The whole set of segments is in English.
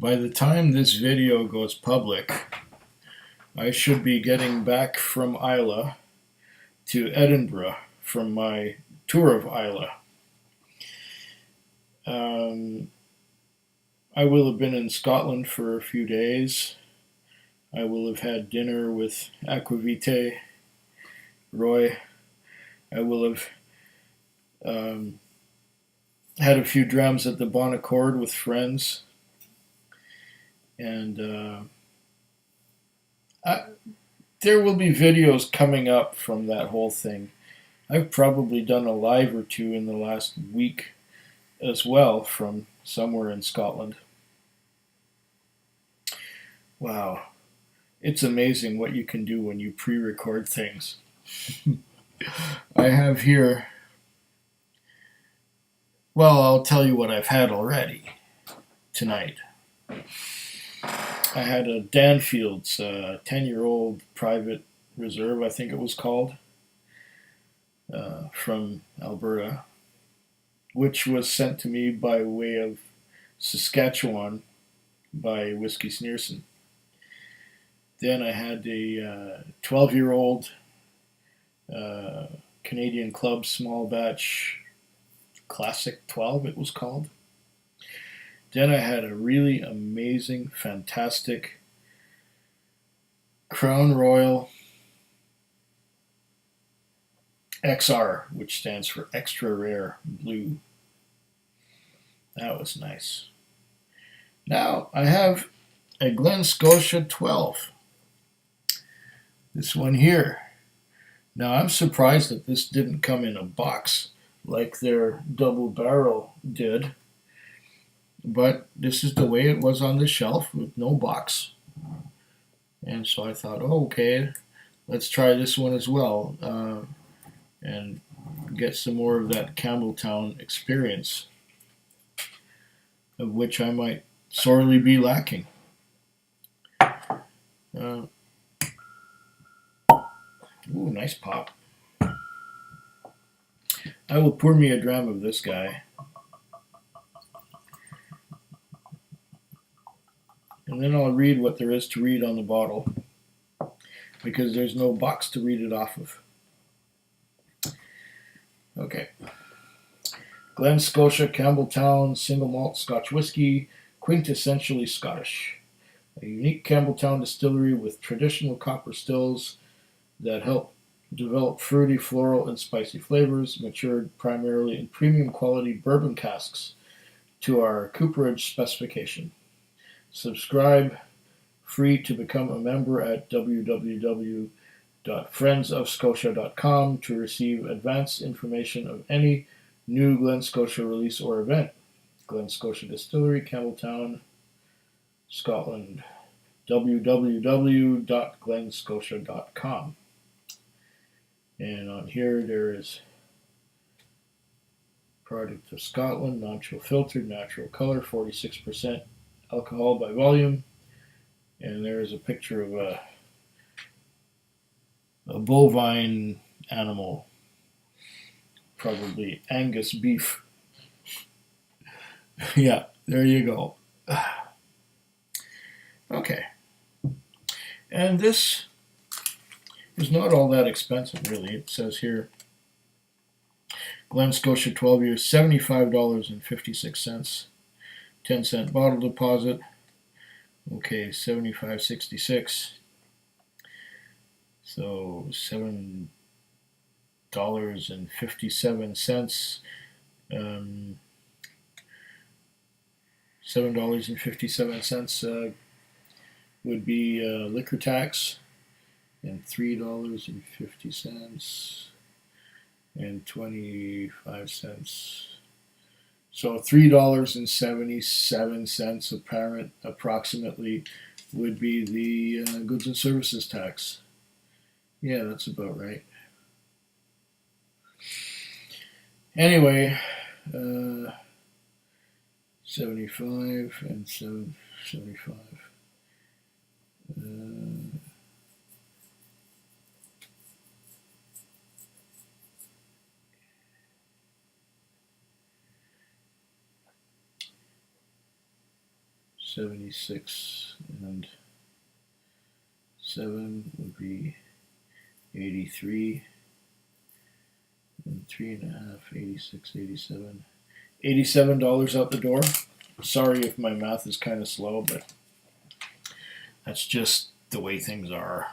By the time this video goes public, I should be getting back from Islay to Edinburgh from my tour of Islay. I will have been in Scotland for a few days. I will have had dinner with Aquavite, Roy. I will have had a few drams at the Bon Accord with friends. And there will be videos coming up from that whole thing. I've probably done a live or two in the last week as well from somewhere in Scotland. Wow. It's amazing what you can do when you pre-record things. I have here, well, I'll tell you what I've had already tonight. I had a Danfield's 10-year-old private reserve, I think it was called, from Alberta, which was sent to me by way of Saskatchewan by Whiskey Sneerson. Then I had a 12-year-old Canadian Club small batch Classic 12, it was called. Then I had a really amazing, fantastic Crown Royal XR, which stands for Extra Rare Blue. That was nice. Now I have a Glen Scotia 12. This one here. Now I'm surprised that this didn't come in a box like their double barrel did. But this is the way it was on the shelf with no box. And so I thought, oh, okay, let's try this one as well and get some more of that Campbeltown experience, of which I might sorely be lacking. Ooh, nice pop. I will pour me a dram of this guy. And then I'll read what there is to read on the bottle, because there's no box to read it off of. Okay. Glen Scotia Campbeltown Single Malt Scotch Whisky, quintessentially Scottish. A unique Campbeltown distillery with traditional copper stills that help develop fruity, floral, and spicy flavors, matured primarily in premium quality bourbon casks to our cooperage specification. Subscribe free to become a member at www.friendsofscotia.com to receive advance information of any new Glen Scotia release or event. Glen Scotia Distillery, Campbeltown, Scotland. www.glenscotia.com. And on here there is product of Scotland, non-chill filtered, natural color, 46% alcohol by volume, and there is a picture of a bovine animal, probably Angus beef. Yeah, there you go. Okay, and this is not all that expensive, really. It says here, Glen Scotia 12 years, $75.56. 10-cent bottle deposit. Okay, $75.66. So $7.57. $7.57 would be liquor tax, and $3.50 and 25 cents. So $3.77 approximately would be the goods and services tax. Yeah, that's about right. Anyway, 75 and 775. 76 and 7 would be 83, and 3.5, 86, 87. $87 out the door. Sorry if my math is kind of slow, but that's just the way things are.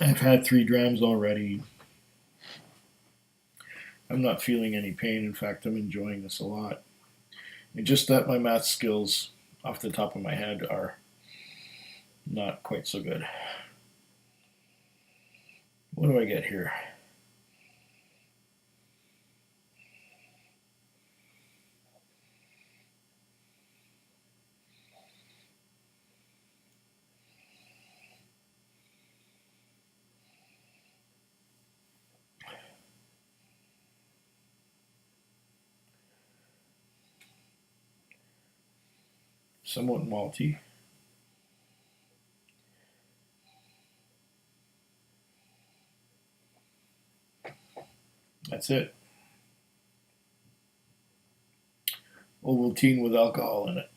I've had 3 drams already. I'm not feeling any pain. In fact, I'm enjoying this a lot. And just that my math skills off the top of my head are not quite so good. What do I get here? Somewhat malty. That's it. Ovaltine with alcohol in it.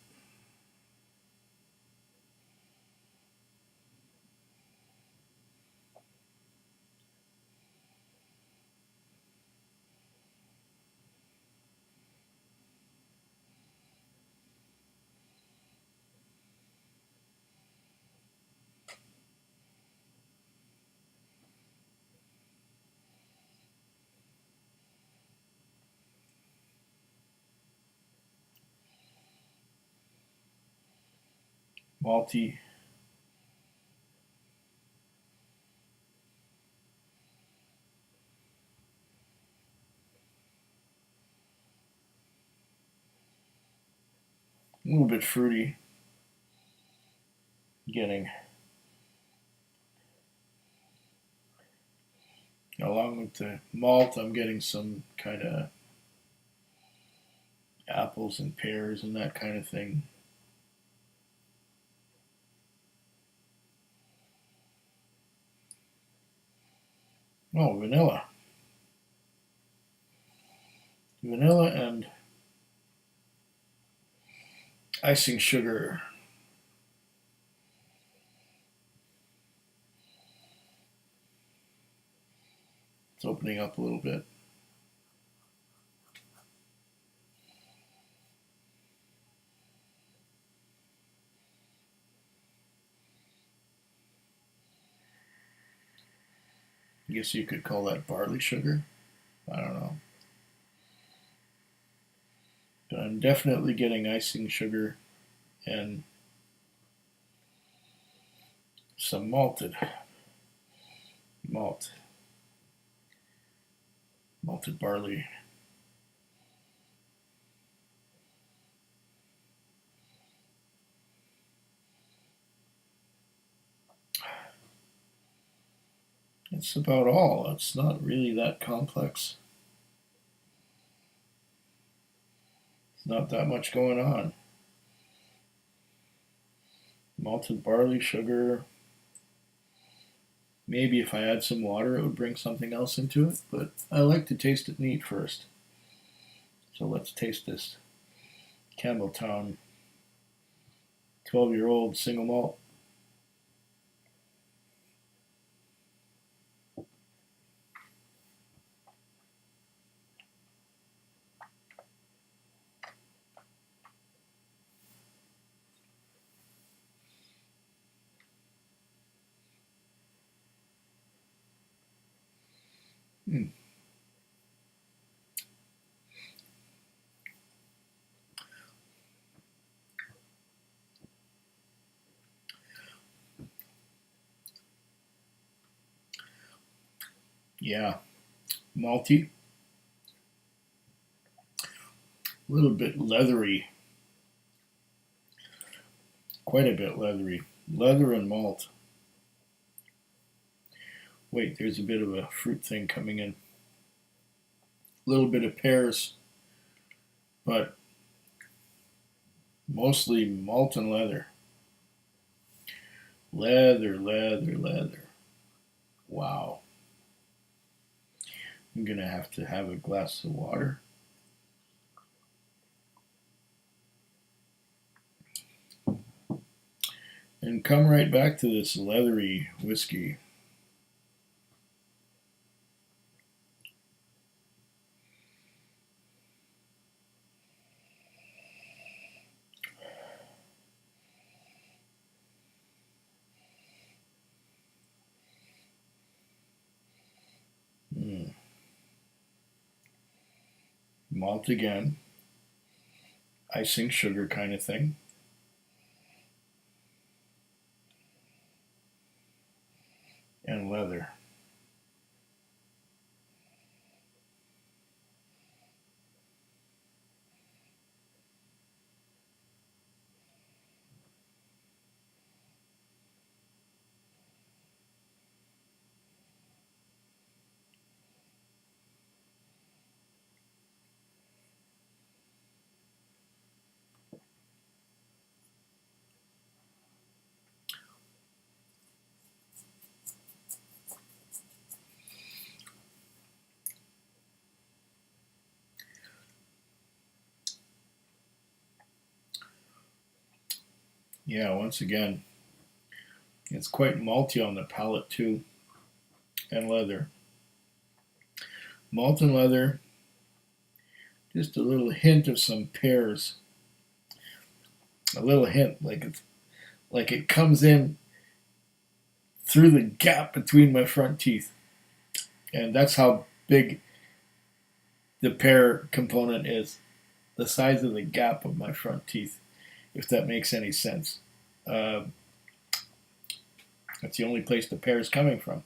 Malty. A little bit fruity. Getting, along with the malt, I'm getting some kind of apples and pears and that kind of thing. Oh, vanilla. Vanilla and icing sugar. It's opening up a little bit. I guess you could call that barley sugar. I don't know. But I'm definitely getting icing sugar and some malted barley. That's about all. It's not really that complex. It's not that much going on. Malted barley, sugar. Maybe if I add some water, it would bring something else into it, but I like to taste it neat first. So let's taste this Campbeltown 12-year-old single malt. Mm. Yeah, malty, a little bit leathery, quite a bit leathery. Leather and malt. Wait, there's a bit of a fruit thing coming in. A little bit of pears, but mostly malt and leather. Leather, leather, leather. Wow. I'm gonna have to have a glass of water. and come right back to this leathery whiskey. Malt again, icing sugar kind of thing. And leather. Yeah, once again, it's quite malty on the palate too, and leather. Malt and leather, just a little hint of some pears. A little hint, like it comes in through the gap between my front teeth, and that's how big the pear component is. The size of the gap of my front teeth, if that makes any sense. Uh, that's the only place the pear is coming from.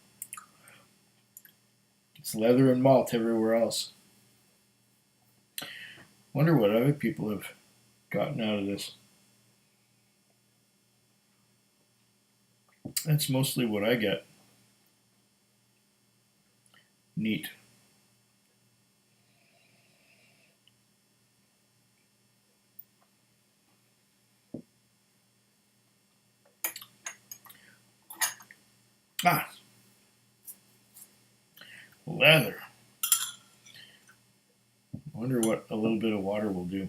It's leather and malt everywhere else. Wonder what other people have gotten out of this. That's mostly what I get. Neat. Ah, leather. Wonder what a little bit of water will do.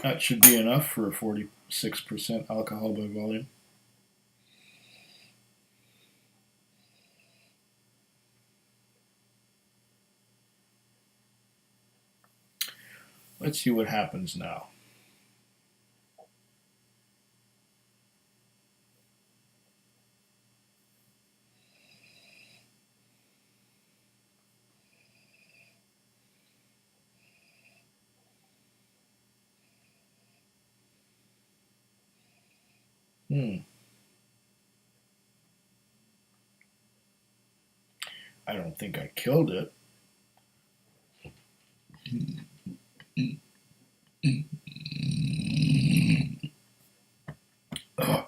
That should be enough for a 46% alcohol by volume. Let's see what happens now. I don't think I killed it. Ugh.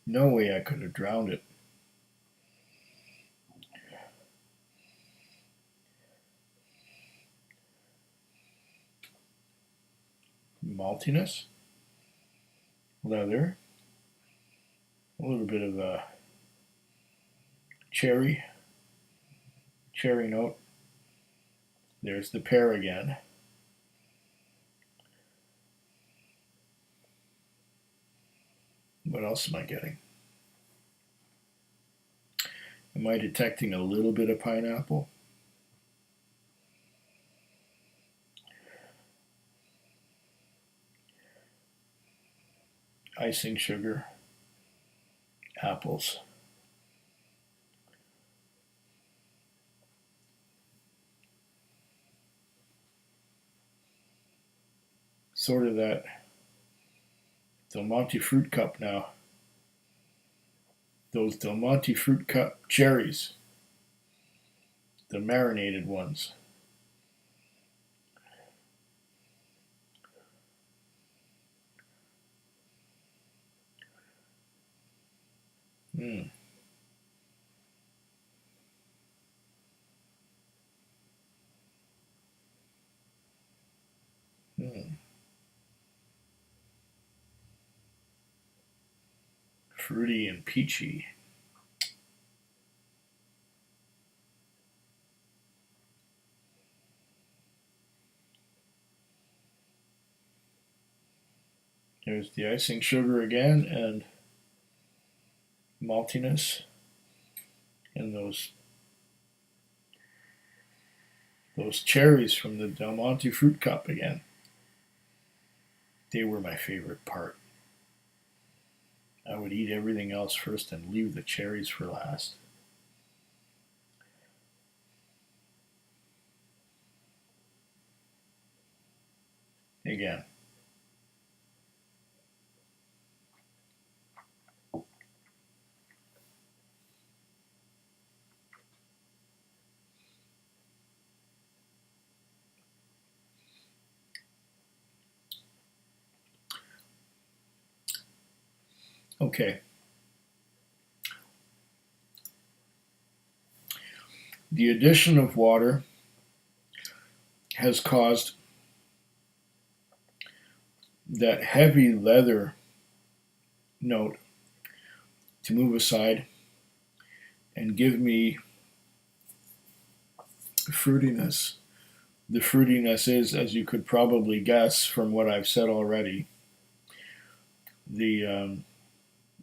No way I could have drowned it. Maltiness, leather, a little bit of a cherry note. There's the pear again. What else am I getting? Am I detecting a little bit of pineapple? Icing sugar, apples. Sort of that Del Monte fruit cup now. Those Del Monte fruit cup cherries, the marinated ones. Mm. Mm. Fruity and peachy. There's the icing sugar again, and maltiness, and those cherries from the Del Monte fruit cup again. They were my favorite part. I would eat everything else first and leave the cherries for last. Again. Okay. The addition of water has caused that heavy leather note to move aside and give me fruitiness. The fruitiness is, as you could probably guess from what I've said already,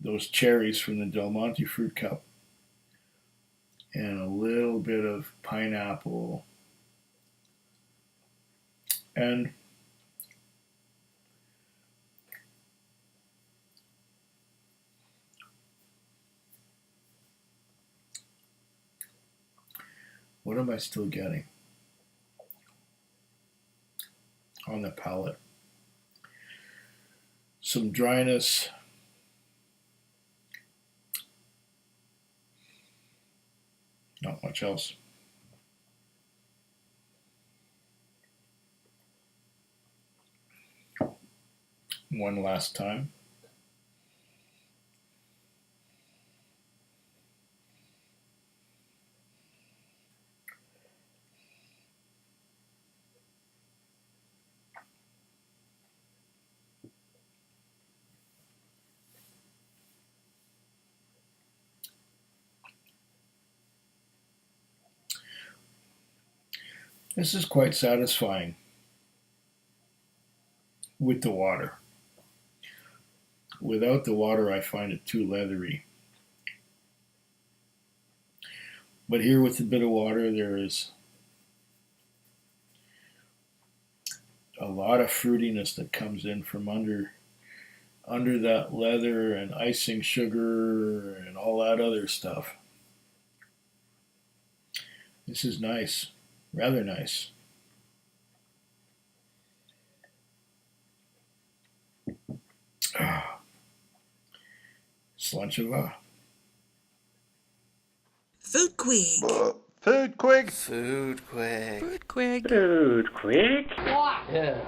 those cherries from the Del Monte fruit cup and a little bit of pineapple and what am I still getting on the palate? Some dryness. Not much else. One last time. This is quite satisfying with the water. Without the water, I find it too leathery. But here with a bit of water, there is a lot of fruitiness that comes in from under that leather and icing sugar and all that other stuff. This is nice. Rather nice. Slancheva. Food Quig. Food Quig. Food Quig. Food Quig. Food Quig. Yeah.